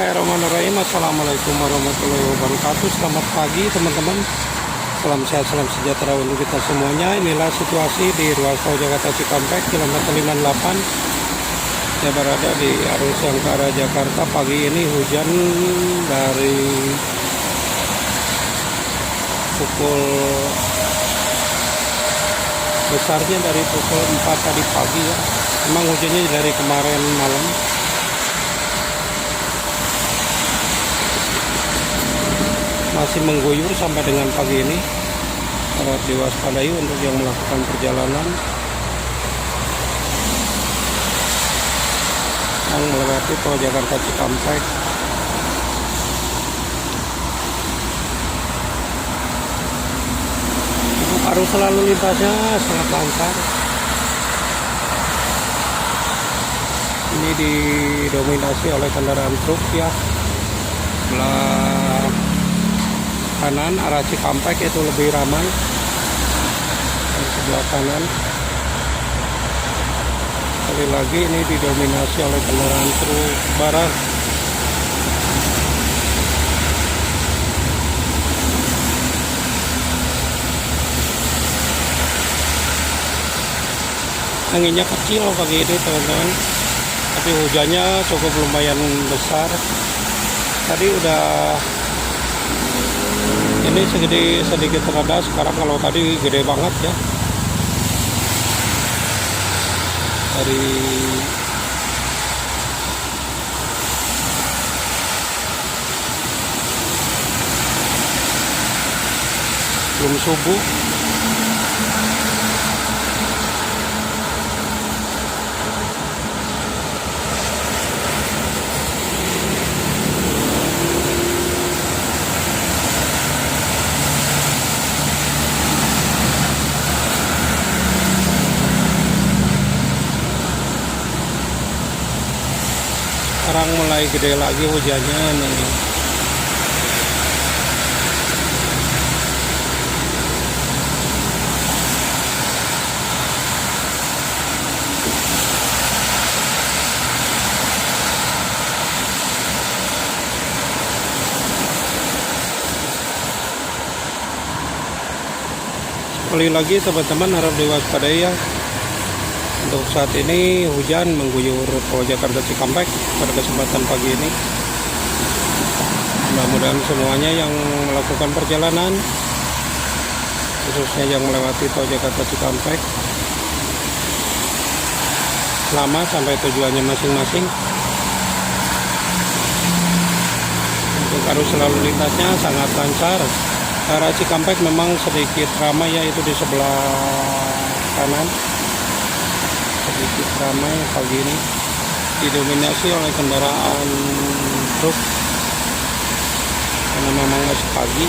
Bismillahirrahmanirrahim. Assalamualaikum warahmatullahi wabarakatuh. Selamat pagi teman-teman. Salam sehat, salam sejahtera untuk kita semuanya. Inilah situasi di ruas tol Jakarta Cikampek kilometer 58. Saya berada di arus yang ke arah Jakarta. Pagi ini hujan dari pukul besarnya dari pukul 4 tadi pagi ya. Memang hujannya dari kemarin malam. Masih mengguyur sampai dengan pagi ini. Harap diwaspadai untuk yang melakukan perjalanan yang melewati tol Jakarta Cikampek. Untuk arus lalu lintasnya sangat lancar. Ini didominasi oleh kendaraan truk ya. Sebelah kanan arah Cikampek itu lebih ramai. Dan sebelah kanan sekali lagi ini didominasi oleh kendaraan truk barang. Anginnya kecil pagi ini teman-teman, tapi hujannya cukup lumayan besar. Tadi udah ini sedikit reda, sekarang kalau tadi gede banget ya. Dari belum subuh sekarang mulai gede lagi hujannya nih. Sekali lagi teman-teman harap diwaspadai ya. Untuk saat ini hujan mengguyur tol Jakarta Cikampek pada kesempatan pagi ini. Mudah-mudahan semuanya yang melakukan perjalanan, khususnya yang melewati tol Jakarta Cikampek, selamat sampai tujuannya masing-masing. Untuk arus lalu lintasnya sangat lancar. Arah Cikampek memang sedikit ramai ya, itu di sebelah kanan. Sedikit ramai pagi ini, didominasi oleh kendaraan truk karena memang masih pagi.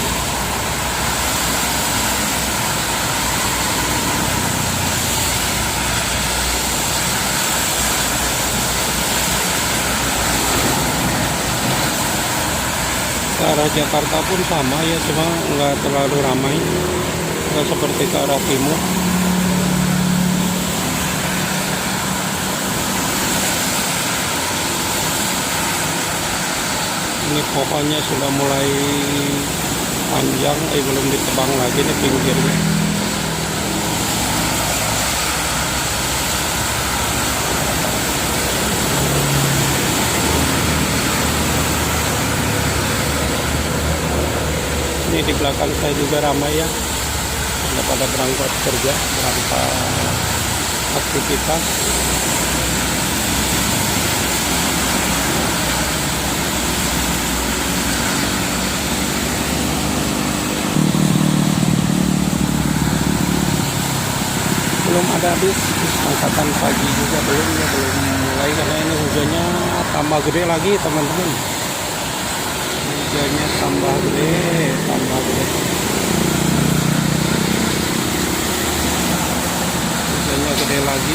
Ke arah Jakarta pun sama ya, cuma nggak terlalu ramai, nggak seperti ke arah timur. Ini pohonnya sudah mulai panjang, belum ditebang lagi nih pinggirnya. Ini di belakang saya juga ramai ya, sudah pada berangkat kerja, berangkat aktivitas. Belum ada bis angkatan pagi juga belum mulai karena ini hujannya tambah gede lagi teman-teman. Hujannya tambah gede. Hujannya gede lagi,